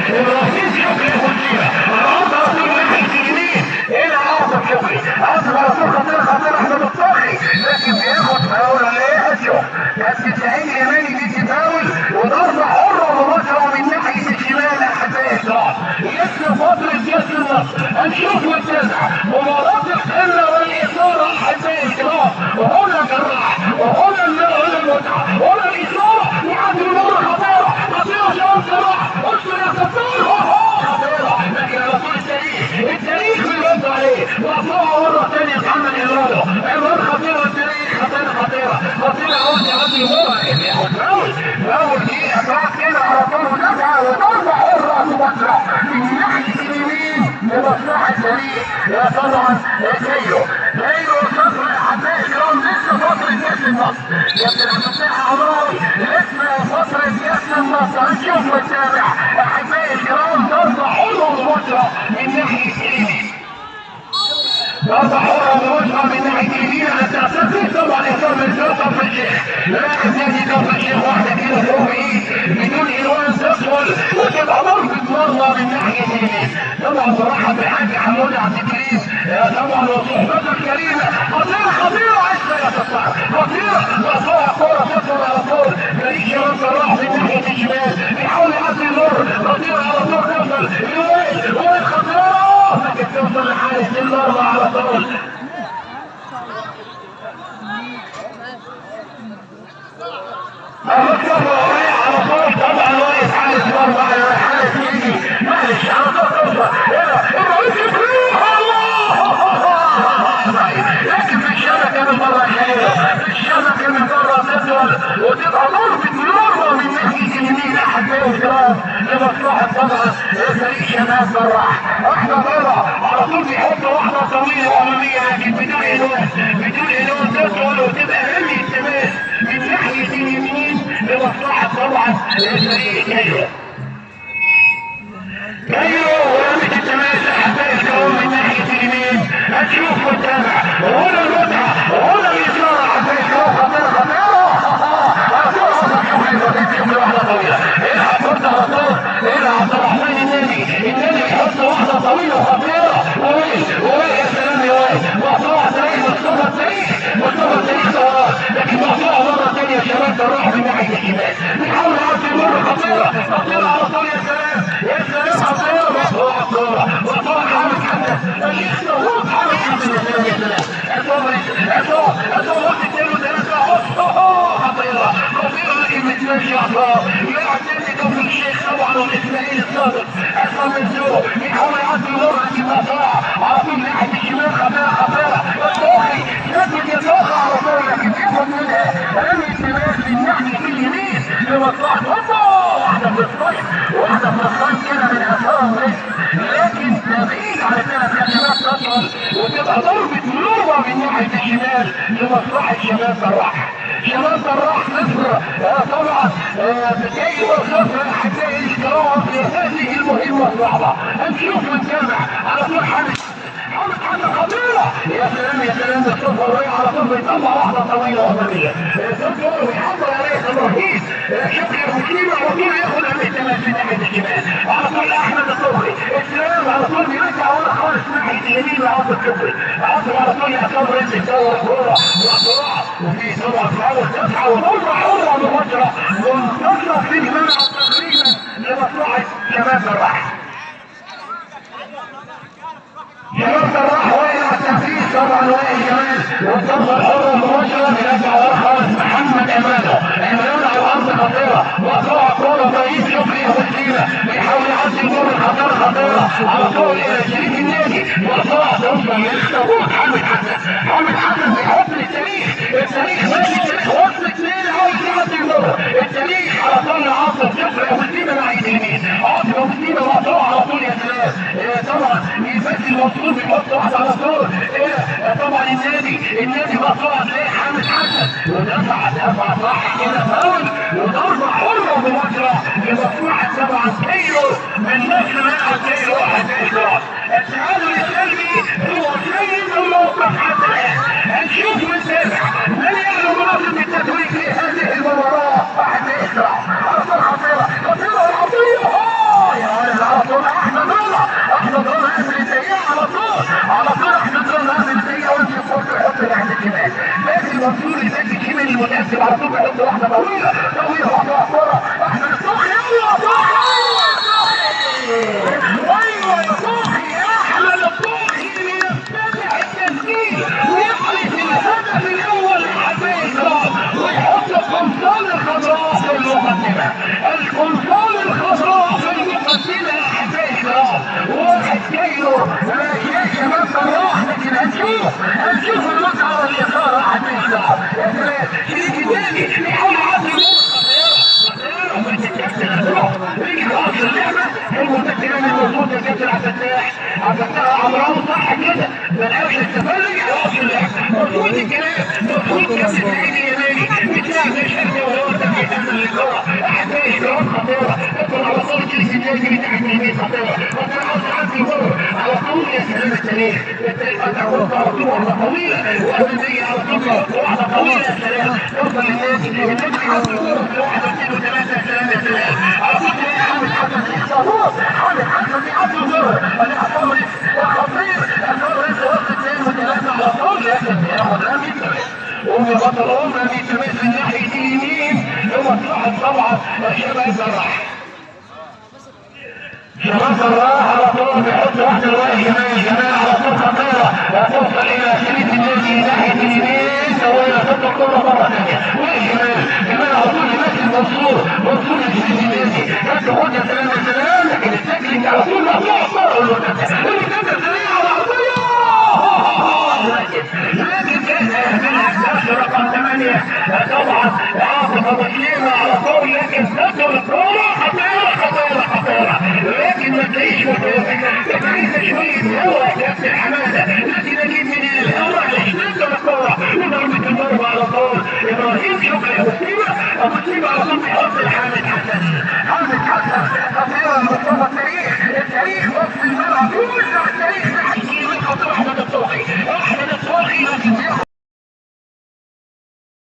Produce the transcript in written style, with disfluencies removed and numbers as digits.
الرئيس شكري بوزيرة العرض على طول ناحية اليمين الى عاصم شكري عاصم على طول خطير احمد الطاخي لكن بياخد فاول ولا ايه اشوف كان 90 يماني دي فاول وضربة حرة مباشرة من ناحية الشمال احبائي الكرام يسلم فترة ياسر النصر هنشوف نتابع مباراة القمة والاثارة احبائي الكرام وهنا جراح وهنا المتعة هنا الاثارة يعدي مرة خطيرة شباب جراح اصبر يا كتار خطيرة لكن على طول التاريخ بيرد عليه وقفوها مرة ثانية محمد عمران خطيرة التاريخ خطيرة عودي مرة ياخد فاول دي ابعاد كده على طول ودفعة وضربة حرة مباشرة من ناحية اليمين لمصلحة الفريق يا طبعا زيه صفر احبائي الكرام لسه فترة ياسر النصر ياسر المساحة عمراوي لسه فترة ياسر النصر هنشوف ونتابع احبائي الكرام ضربة حرة مباشرة من ناحية اليمين ضربة حرة مباشرة من ناحية اليمين على تعتقد طبعا يسار من كفر الشيخ لاعب نادي كفر الشيخ واحدة كده فوق ايد بدون الوان تدخل وتبقى ضربة مرة من ناحية اليمين طبعا صراحة بالحاج حمود عبد الكريم طبعا وصحبته الكريمة خطيرة عشرة يا ستار خطيرة وصاها كورة تدخل على طول فريق شباب جراح من ناحية الشمال بيحاول يعدي المر خطيرة على طول تفضل وين خطيرة لكن توصل لحارس المرمى على طول على طول طبعا واقف حارس مرمى على حارس يجي معلش على طول توصل الرئيس يفريح لكن في الشبكة من مرة الشبكة من مرة تدخل وتبقى ضربة مرمى من ناحية اليمين احبائي الكرام لمصلحة طبعا فريق شباب جراح واحدة مرة على طول بيحط واحدة طويلة امامية لكن بدون الوان تدخل وتبقى رمي التماس من ناحية اليمين لمصلحة طبعا فريق كايرو ورمي التماس احبائي الكرام من ناحية اليمين هتشوف وتتابع وهنا المتعة وهنا الإثارة احبائي الكرام خطيرة واحدة طويلة العب فرصة على طول العب عبد الرحمن النادي يحط واحدة طويلة وخطيرة وويل يا سلام يا ويل مقطوعة تاريخ مصطفى التاريخ وراه لكن مقطوعة مرة ثانية شباب جراح من ناحية الشمال بيحاول يعدي مرة خطيرة على طول يا سلام خطيرة مقطوعة حامد حمد يا سلام وقت 2 و3 خطيرة لكن متمشي عطاء يلعب تاني كفر الشيخ طبعا والاسماعيلي الصادق عصام الزو بيحاول يعدي المرة لكن مقطوعة على طول ناحية الشمال خطيرة الطاخي يثبت يتوقع على طول لكن ياخد منها رمي التماس من ناحية اليمين لمصلحة واحدة في الصيف كده من اثار لكن بعيد على 3 كلمات تدخل وتبقى ضربة مرمى من ناحية الشمال لمصلحة شباب جراح صفر طبعا بتجي والخطر احبائي الكرام في هذه المهمة الصعبة هنشوف ونتابع على طول حامد خطيرة يا سلام الصفر وهي على طول بيطلع واحدة طويلة امامية الصفر ويحضر عليه الرئيس شكري مسلم على طول ياخد التماس من ناحية الشمال على طول احمد الصبري السلام على طول بيرجع ورا خالص ناحية اليمين وعاصم الكفري على طول يعتبر انت تدور كورة وصراع وفي طبعا فاول تسعة وضربة حرة مباشرة منتصرة في الملعب تقريبا لمصلحة شباب جراح واقع على التنفيذ طبعا وائل جمال والضربة الحرة مباشرة بيرجع ورا خالص محمد عمران على الارض خطيرة وقطع كورة رئيس شكري وسيلة بيحاول يعدي المرة خطيرة على طول الى شريك النادي وقطع توصل للخطوط حامد حسن بيحط التاريخ ماشي وصل 2 عاوز يعدي المرة التاريخ على طول عاصم شكري وسيلة ناحية اليمين عاصم وسيلة وقطع على طول يا سلام طبعا يفتي المطلوب بيحط واحدة على طول طبعا النادي مقطوع تلاقي حامد حسن ودفع صح كده فاول وضربة حرة مباشرة لمصلحة طبعا كيلو من نفس ملعب كيلو واحد التعادل السلبي هو سيد الموقف حتى الآن هنشوف ونتابع من يعلم مناطق التتويج في هذه المباراة واحد يسرع خطيرة العطية يا بيحط واحده طويله واحده كوره احمد الصوخي. يلا ايوه يا صوخي يا احمد الصوخي يفتتح التسجيل ويحرز الهدف الاول لحبيب ويحط القمصان الخضراء في المقدمه. القمصان الخضراء في المقدمه يا حبيب واحد كيلو يا شباب صراحه. لكن هنشوف المتعه واليسار حبيب يا سلام. شريك الثاني يحاول يعدي المتكلم الموجود يا كابتن عبد الفتاح عمران صح كده بلاش التفرج على وقت اللعب. مفروض الكلام مفروض كابتن سعيد اليماني بتلعب الشركه وهو تبقى يتعمل للكره. احبائي كرات خطيره تدخل على طول كيس النادي بتاعت البيت خطيره وتلعب عندي جول على طول. يا سلام التاريخ فتح غرفه على طول واحده طويله واماميه على طول واحده طويله. يا سلام توصل للنادي يحط الجول في واحده اثنين وثلاثه. يا سلام يا سلام على طول حامد حسن حامد حسن بيحط الجول الحصول الخطير الفارس وسط اثنين وثلاثه على طول. لكن بياخد رمي وهو بطل رمي كمان من ناحيه اليمين لمصلحه طبعا شباب الراح. شباب الراح على طول بيحط واحده الوجه جمال على طول خطيره وتوصل الى شريك النادي ناحيه اليمين سوينا تطلع الكره مره ثانيه جمال على طول يمثل منصور لشريك النادي تاخد يا سلام يا سلام. لكن التكليك على طول مطلع الكره والمتابعه سريعه على العرضيه لكن كان الدرس رقم 8 طبعا عاصفه مسلمه على طول. لكن تدخل الكره خطيره لكن ما تلاقيش عايزه شويه هواء يا كابتن حماده. لكن اجيب من الهواء لحدود الكره وضربه المرمى على طول. ابراهيم شكري ابو سليمه على طول بيحط لحامد حسن